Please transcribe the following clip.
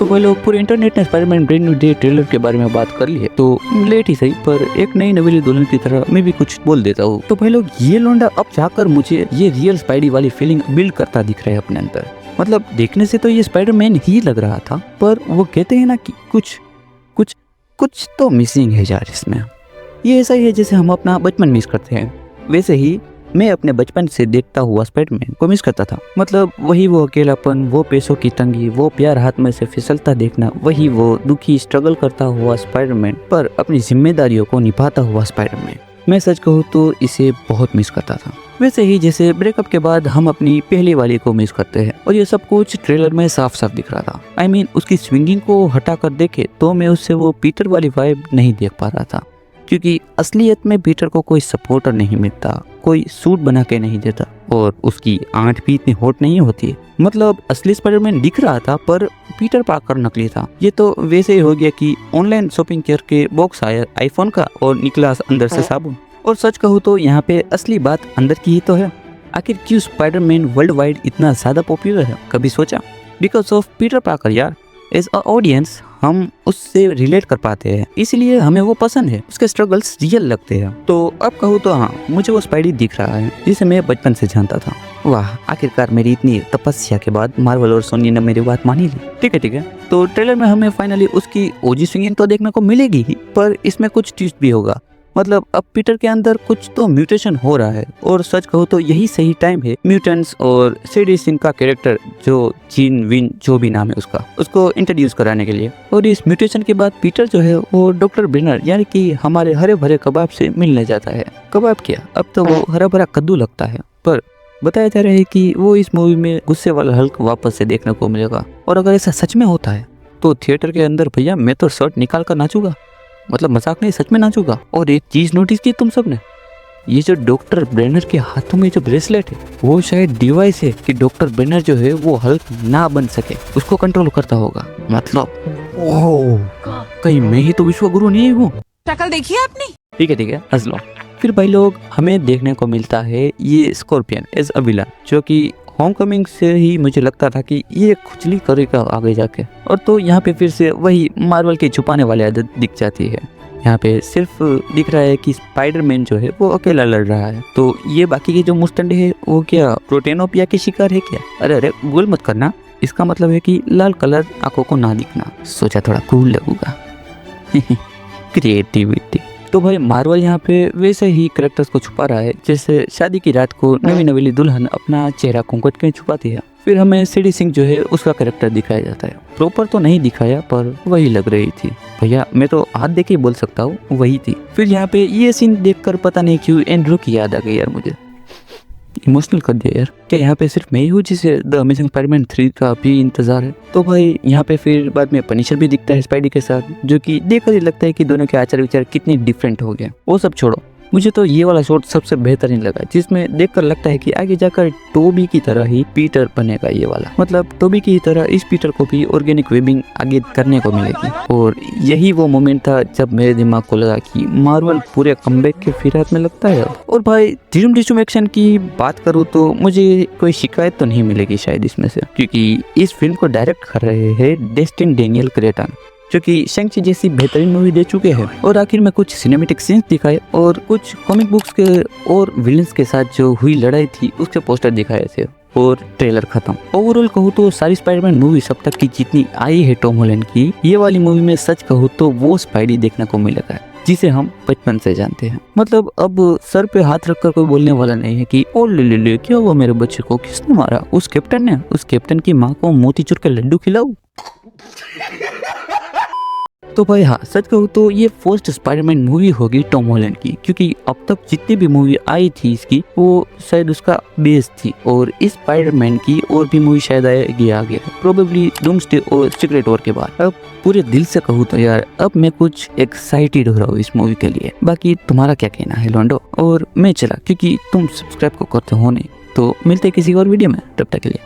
वो लोग पूरे इंटरनेट ने Spiderman brand new day trailer के बारे में बात कर ली है, तो लेट ही सही पर एक नई नवेली दुल्हन की तरह मैं भी कुछ बोल देता हूँ। तो भाई लोग ये लोंडा अब जाकर मुझे ये रियल स्पाइडी वाली फीलिंग बिल्ड करता दिख रहा है अपने अंदर। मतलब देखने से तो ये स्पाइडरमैन ही लग रहा था, पर वो कहते हैं ना कि कुछ कुछ कुछ तो मिसिंग है यार इसमें। ये ऐसा ही है जैसे हम अपना बचपन मिस करते हैं, वैसे ही मैं अपने बचपन से देखता हुआ स्पाइडरमैन को मिस करता था। मतलब वही वो अकेलापन, वो पैसों की तंगी, वो प्यार हाथ में से फिसलता देखना, वही वो दुखी स्ट्रगल करता हुआ स्पाइडरमैन पर अपनी जिम्मेदारियों को निभाता हुआ स्पाइडरमैन। मैं सच कहूँ तो इसे बहुत मिस करता था, वैसे ही जैसे ब्रेकअप के बाद हम अपनी पहली वाली को मिस करते हैं। और ये सब कुछ ट्रेलर में साफ साफ दिख रहा था। I mean, उसकी स्विंगिंग को हटा कर देखे तो मैं उससे वो पीटर वाली वाइब नहीं देख पा रहा था, क्योंकि असलियत में पीटर को कोई सपोर्टर नहीं मिलता, कोई सूट बना के नहीं देता, और उसकी आंट भी इतनी हॉट नहीं होती है। मतलब असली स्पाइडरमैन दिख रहा था पर पीटर पार्कर नकली था। ये तो वैसे ही हो गया कि ऑनलाइन शॉपिंग करके बॉक्स आया आईफोन का और निकला अंदर से साबुन। और सच कहूँ तो यहाँ पे असली बात अंदर की ही तो है। आखिर क्यों स्पाइडरमैन वर्ल्ड वाइड इतना ज्यादा पॉपुलर है, कभी सोचा? बिकॉज ऑफ पीटर पार्कर यार। एज अ ऑडियंस हम उससे रिलेट कर पाते हैं, इसलिए हमें वो पसंद है, उसके स्ट्रगल्स रियल लगते हैं। तो अब कहूँ तो हाँ, मुझे वो स्पाइडी दिख रहा है जिसे मैं बचपन से जानता था। वाह, आखिरकार मेरी इतनी तपस्या के बाद मार्वल और सोनी ने मेरी बात मानी ली। ठीक है, तो ट्रेलर में हमें फाइनली उसकी ओजी स्विंगिंग तो देखने को मिलेगी ही, पर इसमें कुछ ट्विस्ट भी होगा। मतलब अब पीटर के अंदर कुछ तो म्यूटेशन हो रहा है, और सच कहूँ तो यही सही टाइम है म्यूटेंट्स और सीडी सिंह का कैरेक्टर जो जीन विन जो भी नाम है उसको इंट्रोड्यूस कराने के लिए। और इस म्यूटेशन के बाद पीटर जो है वो डॉक्टर ब्रेनर यानी कि हमारे हरे भरे कबाब से मिलने जाता है। कबाब क्या, अब तो वो हरा भरा कद्दू लगता है। पर बताया जा रहा है कि वो इस मूवी में गुस्से वाला हल्क वापस से देखने को मिलेगा। और अगर ऐसा सच में होता है तो थिएटर के अंदर भैया मैं तो शर्ट निकाल कर नाचूंगा। मतलब मजाक नहीं, सच में नाचूंगा। और एक चीज नोटिस की तुम सबने, ये जो डॉक्टर ब्रेनर के हाथों में जो ब्रेसलेट है वो शायद डिवाइस है कि डॉक्टर ब्रेनर जो है वो हल्क ना बन सके, उसको कंट्रोल करता होगा। मतलब ओह, कहीं मैं ही तो विश्वगुरु नहीं हूँ। शक्ल देखी आपने? ठीक है, हंस लो। फिर भाई लोग हमें देखने को मिलता है ये स्कॉर्पियन एज अ विलन, जो कि होमकमिंग से ही मुझे लगता था कि ये खुजली करेगा आगे जाके। और तो यहाँ पे फिर से वही मार्वल के छुपाने वाली आदत दिख जाती है। यहाँ पे सिर्फ दिख रहा है कि स्पाइडरमैन जो है वो अकेला लड़ रहा है, तो ये बाकी के जो मुस्टंडे है वो क्या प्रोटेनोपिया के शिकार है क्या? अरे भूल मत करना, इसका मतलब है कि लाल कलर आंखों को ना दिखना। सोचा थोड़ा कूल लगूगा। क्रिएटिविटी। तो भाई मार्वल यहाँ पे वैसे ही कैरेक्टर्स को छुपा रहा है जैसे शादी की रात को नवी नवेली दुल्हन अपना चेहरा घूंघट के छुपाती है। फिर हमें सीडी सिंह जो है उसका कैरेक्टर दिखाया जाता है। प्रॉपर तो नहीं दिखाया पर वही लग रही थी भैया, मैं तो हाथ देख के बोल सकता हूँ वही थी। फिर यहाँ पे ये सीन देखकर पता नहीं क्यों एंड्रू की याद आ गई यार, मुझे इमोशनल कर दिया यार। क्या यहाँ पे सिर्फ मैं ही हूँ जिसे द अमेजिंग स्पाइडरमैन 3 का भी इंतजार है? तो भाई यहाँ पे फिर बाद में पनिशर भी दिखता है स्पाइडी के साथ, जो कि देखकर ही लगता है कि दोनों के आचार विचार कितने डिफरेंट हो गए। वो सब छोड़ो, मुझे तो ये वाला शॉट सबसे बेहतरीन लगा, जिसमें देखकर लगता है कि आगे जाकर टोबी की तरह ही पीटर बनेगा ये वाला। मतलब टोबी की तरह इस पीटर को भी ऑर्गेनिक वेबिंग आगे करने को मिलेगी। और यही वो मोमेंट था जब मेरे दिमाग को लगा कि मार्वल पूरे कमबैक के फिराक में लगता है। और भाई ड्रीम डिस्ट्रीब्यूशन की बात करूँ तो मुझे कोई शिकायत तो नहीं मिलेगी शायद इसमें से, क्योंकि इस फिल्म को डायरेक्ट कर रहे हैं डेस्टिन डेनियल क्रेटन, जो कि शैंग-ची जैसी बेहतरीन मूवी दे चुके हैं। और आखिर में कुछ सिनेमैटिक सीन्स दिखाए और कुछ कॉमिक बुक्स के और विलन्स के साथ जो हुई लड़ाई थी उसके पोस्टर दिखाए थे और ट्रेलर खत्म। ओवरऑल कहूँ तो सारी स्पाइडरमैन मूवी अब तक की जितनी आई है टॉम हॉलैंड की, ये वाली मूवी में सच कहूँ तो वो स्पाइडी देखने को मिलेगा जिसे हम बचपन से जानते हैं। मतलब अब सर पे हाथ रखकर कोई बोलने वाला नहीं है कि ओ ले क्या हुआ मेरे बच्चे को, किसने मारा? उस कैप्टन ने, उस कैप्टन की माँ को मोतीचूर के लड्डू खिलाऊं? तो भाई हाँ, सच कहूँ तो ये फर्स्ट स्पाइडरमैन मूवी होगी टॉम हॉलैंड की, क्योंकि अब तक जितनी भी मूवी आई थी इसकी वो शायद उसका बेस थी। और इस स्पाइडरमैन की और भी मूवी शायद आएगी आगे, प्रोबेबली डूम्सडे और सीक्रेट वॉर के बाद। अब पूरे दिल से कहूँ तो यार अब मैं कुछ एक्साइटेड हो रहा हूँ इस मूवी के लिए। बाकी तुम्हारा क्या कहना है लोंडो? और मैं चला क्योंकि तुम सब्सक्राइब को करते हो नहीं। तो मिलते किसी और वीडियो में, तब तक के लिए।